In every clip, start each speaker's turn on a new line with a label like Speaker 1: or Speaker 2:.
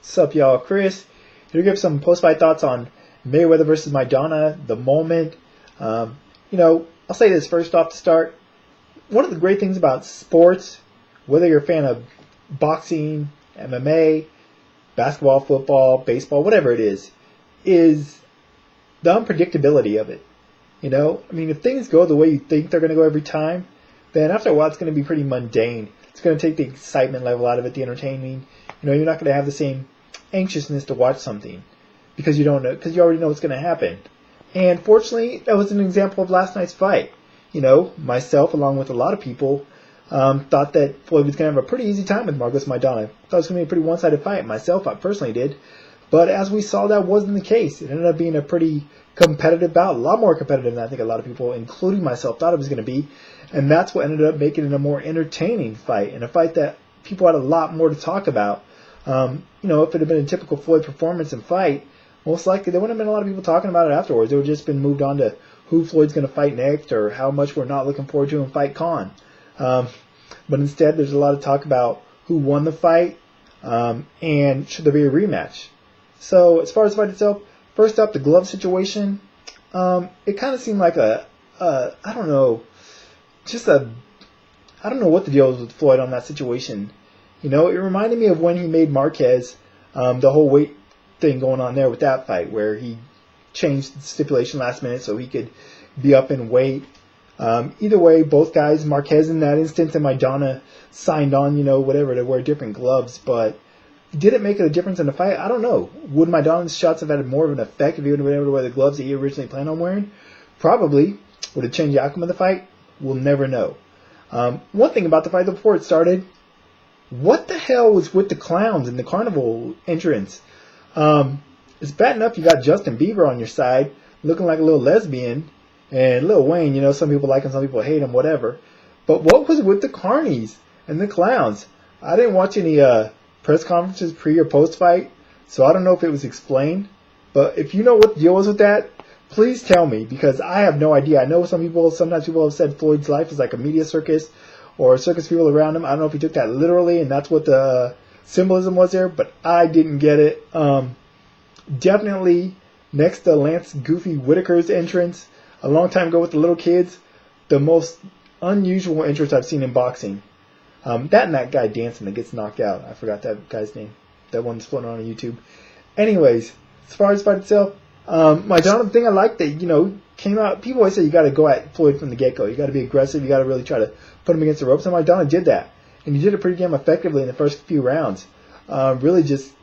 Speaker 1: What's up, y'all? Chris here to give some post-fight thoughts on Mayweather versus Maidana, the moment. I'll say this first off to start. One of the great things about sports, whether you're a fan of boxing, MMA, basketball, football, baseball, whatever it is the unpredictability of it. If things go the way you think they're going to go every time, then after a while it's going to be pretty mundane. It's going to take the excitement level out of it, the entertaining. You're not going to have the same anxiousness to watch something because you already know what's going to happen. And fortunately, that was an example of last night's fight. Myself, along with a lot of people, thought that Floyd was going to have a pretty easy time with Marcos Maidana. Thought it was going to be a pretty one-sided fight. Myself, I personally did. But as we saw, that wasn't the case. It ended up being a pretty competitive bout, a lot more competitive than I think a lot of people, including myself, thought it was going to be. And that's what ended up making it a more entertaining fight, and a fight that people had a lot more to talk about. If it had been a typical Floyd performance and fight, most likely there wouldn't have been a lot of people talking about it afterwards. It would have just been moved on to who Floyd's going to fight next or how much we're not looking forward to him fight Khan. But instead, there's a lot of talk about who won the fight and should there be a rematch. So as far as the fight itself, first up, the glove situation. It kind of seemed like I don't know what the deal was with Floyd on that situation. It reminded me of when he made Marquez, the whole weight thing going on there with that fight, where he changed the stipulation last minute so he could be up in weight. Either way, both guys, Marquez in that instance and Maidana, signed on, whatever, to wear different gloves. But did it make a difference in the fight? I don't know. Would Maidana's shots have had more of an effect if he would have been able to wear the gloves that he originally planned on wearing? Probably. Would it change the outcome of the fight? We'll never know. One thing about the fight before it started, what the hell was with the clowns in the carnival entrance? It's bad enough you got Justin Bieber on your side, looking like a little lesbian, and Lil Wayne, some people like him, some people hate him, whatever. But what was with the carnies and the clowns? I didn't watch any press conferences pre or post fight, so I don't know if it was explained. But if you know what the deal was with that, please tell me, because I have no idea. I know sometimes people have said Floyd's life is like a media circus or circus people around him. I don't know if he took that literally and that's what the symbolism was there, but I didn't get it. Definitely next to Lance Goofy Whitaker's entrance a long time ago with the little kids, the most unusual entrance I've seen in boxing. That and that guy dancing that gets knocked out. I forgot that guy's name. That one's floating on YouTube. Anyways, as far as the fight itself, Maidana thing I like that, came out. People always say you got to go at Floyd from the get-go. You got to be aggressive. You got to really try to put him against the ropes. And Maidana did that. And he did it pretty damn effectively in the first few rounds. Really just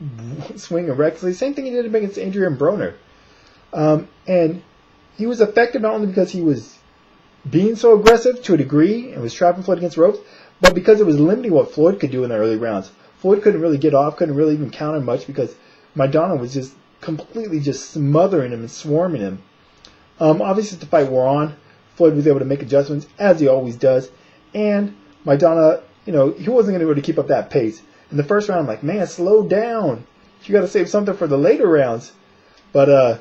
Speaker 1: swinging recklessly. Same thing he did against Adrian Broner. And he was effective not only because he was being so aggressive to a degree and was trapping Floyd against the ropes, but because it was limiting what Floyd could do in the early rounds. Floyd couldn't really get off, couldn't really even counter much because Maidana was just completely just smothering him and swarming him. Obviously, as the fight wore on, Floyd was able to make adjustments, as he always does. And Maidana, he wasn't going to be able to keep up that pace. In the first round, I'm like, man, slow down. You got to save something for the later rounds. But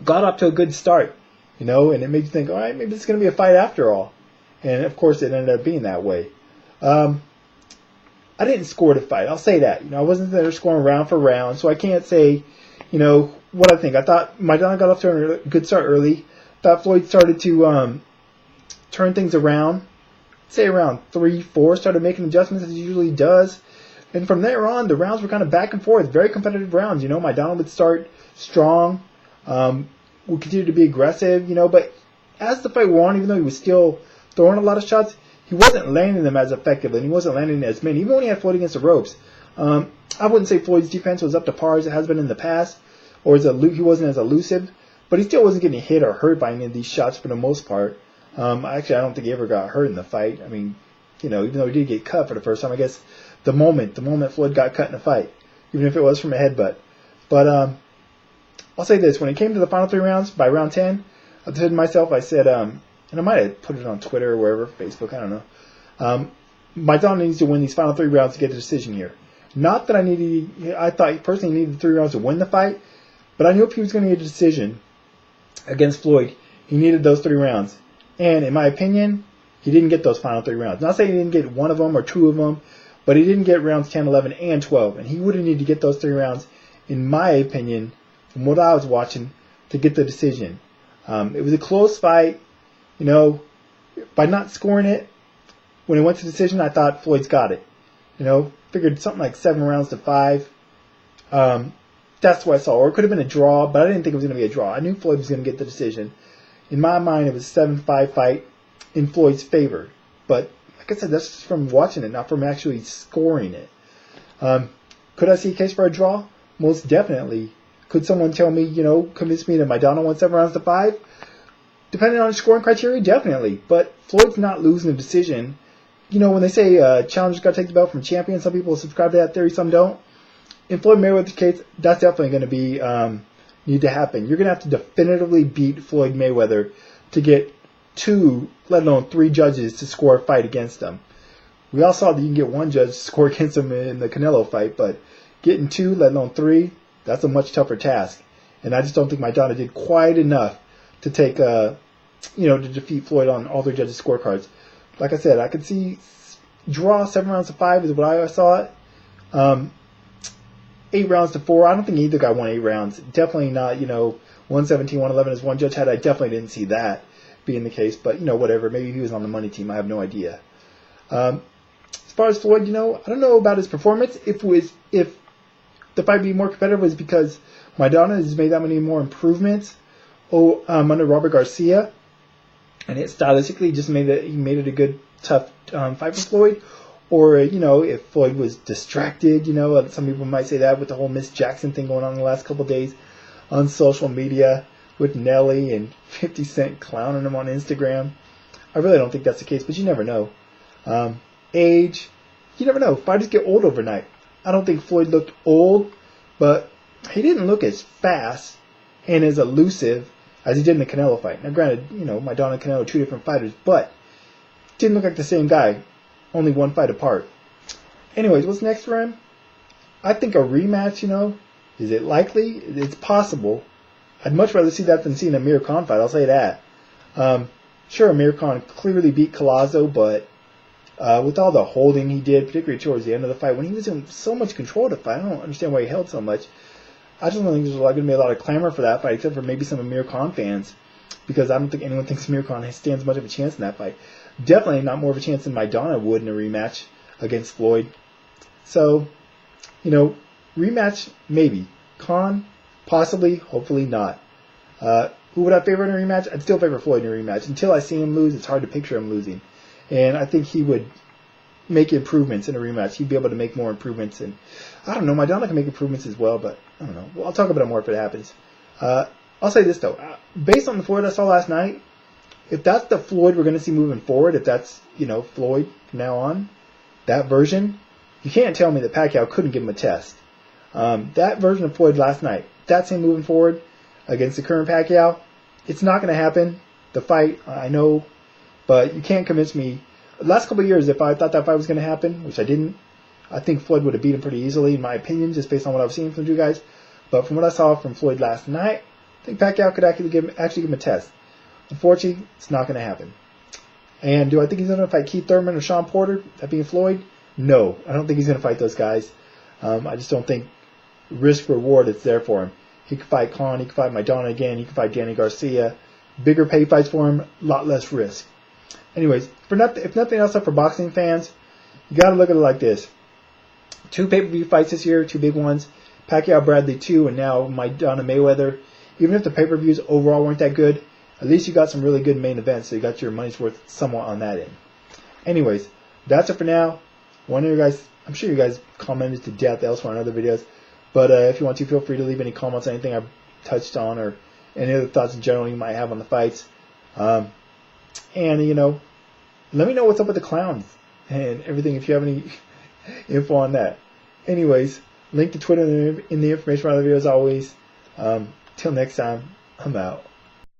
Speaker 1: got off to a good start, and it made you think, all right, maybe it's going to be a fight after all. And, of course, it ended up being that way. I didn't score the fight. I'll say that. I wasn't there scoring round for round, so I can't say, what I think. I thought Maidana got off to a good start early. Thought Floyd started to turn things around. Say around 3-4, started making adjustments as he usually does. And from there on, the rounds were kind of back and forth. Very competitive rounds. Maidana would start strong. Would continue to be aggressive, but as the fight wore on, even though he was still throwing a lot of shots, he wasn't landing them as effectively, and he wasn't landing as many, even when he had Floyd against the ropes. I wouldn't say Floyd's defense was up to par as it has been in the past, or he wasn't as elusive, but he still wasn't getting hit or hurt by any of these shots for the most part. Actually, I don't think he ever got hurt in the fight. Even though he did get cut for the first time, I guess the moment Floyd got cut in the fight, even if it was from a headbutt. But I'll say this, when it came to the final 3 rounds, by round 10, I said to myself, I said, and I might have put it on Twitter or wherever, Facebook, I don't know. Maidana needs to win these final 3 rounds to get a decision here. Not that I thought he personally needed 3 rounds to win the fight, but I knew if he was going to get a decision against Floyd, he needed those 3 rounds. And in my opinion, he didn't get those final 3 rounds. Not saying he didn't get one of them or 2 of them, but he didn't get rounds 10, 11, and 12, and he would have needed to get those 3 rounds, in my opinion, from what I was watching, to get the decision. It was a close fight. You know, by not scoring it, when it went to decision, I thought Floyd's got it. You know, figured something like 7 rounds to 5. That's what I saw. Or it could have been a draw, but I didn't think it was going to be a draw. I knew Floyd was going to get the decision. In my mind, it was a 7-5 fight in Floyd's favor. But, like I said, that's just from watching it, not from actually scoring it. Could I see a case for a draw? Most definitely. Could someone tell me, you know, convince me that Maidana won 7 rounds to 5? Depending on the scoring criteria, definitely. But Floyd's not losing a decision. You know, when they say challengers got to take the belt from champion, some people subscribe to that theory, some don't. In Floyd Mayweather's case, that's definitely going to be need to happen. You're going to have to definitively beat Floyd Mayweather to get 2, let alone 3 judges to score a fight against him. We all saw that you can get 1 judge to score against him in the Canelo fight, but getting 2, let alone 3, that's a much tougher task. And I just don't think Maidana did quite enough to take, to defeat Floyd on all 3 judges' scorecards. Like I said, I could see draw 7 rounds to 5 is what I saw it. 8 rounds to 4. I don't think either guy won 8 rounds. Definitely not, 117, 111 as one judge had. I definitely didn't see that being the case. But, whatever. Maybe he was on the money team. I have no idea. As far as Floyd, I don't know about his performance. If the fight being more competitive was because Maidana has made that many more improvements under Robert Garcia, and it stylistically just made it a good, tough fight for Floyd. Or, if Floyd was distracted, some people might say that with the whole Miss Jackson thing going on in the last couple of days on social media with Nelly and 50 Cent clowning him on Instagram. I really don't think that's the case, but you never know. Age, you never know. Fighters get old overnight. I don't think Floyd looked old, but he didn't look as fast and as elusive as he did in the Canelo fight. Now, granted, Maidana and Canelo are 2 different fighters, but didn't look like the same guy. Only 1 fight apart. Anyways, what's next for him? I think a rematch, is it likely? It's possible. I'd much rather see that than see an Amir Khan fight, I'll say that. Sure, Amir Khan clearly beat Collazo, but with all the holding he did, particularly towards the end of the fight, when he was in so much control of the fight, I don't understand why he held so much. I just don't think there's going to be a lot of clamor for that fight, except for maybe some Amir Khan fans, because I don't think anyone thinks Amir Khan stands much of a chance in that fight. Definitely not more of a chance than Maidana would in a rematch against Floyd. So, rematch, maybe. Khan, possibly, hopefully not. Who would I favor in a rematch? I'd still favor Floyd in a rematch. Until I see him lose, it's hard to picture him losing. And I think he would make improvements in a rematch. He'd be able to make more improvements. And I don't know, Maidana can make improvements as well, but I don't know. Well, I'll talk about it more if it happens. I'll say this, though. Based on the Floyd I saw last night, if that's the Floyd we're going to see moving forward, if that's, Floyd from now on, that version, you can't tell me that Pacquiao couldn't give him a test. That version of Floyd last night, that's him moving forward against the current Pacquiao. It's not going to happen. The fight, I know, but you can't convince me. The last couple of years, if I thought that fight was going to happen, which I didn't, I think Floyd would have beat him pretty easily, in my opinion, just based on what I've seen from you guys. But from what I saw from Floyd last night, I think Pacquiao could actually give him a test. Unfortunately, it's not going to happen. And do I think he's going to fight Keith Thurman or Sean Porter, that being Floyd? No, I don't think he's going to fight those guys. I just don't think risk-reward is there for him. He could fight Khan, he could fight Maidana again, he could fight Danny Garcia. Bigger pay fights for him, a lot less risk. Anyways, if nothing else up for boxing fans, you got to look at it like this. 2 pay-per-view fights this year, 2 big ones. Pacquiao Bradley 2, and now Maidana Mayweather. Even if the pay-per-views overall weren't that good, at least you got some really good main events, so you got your money's worth somewhat on that end. Anyways, that's it for now. I'm sure you guys commented to death elsewhere on other videos, but if you want to, feel free to leave any comments on anything I've touched on or any other thoughts in general you might have on the fights. And, let me know what's up with the clowns and everything if you have any info on that. Anyways, link to Twitter in the information around the video as always. Till next time, I'm out.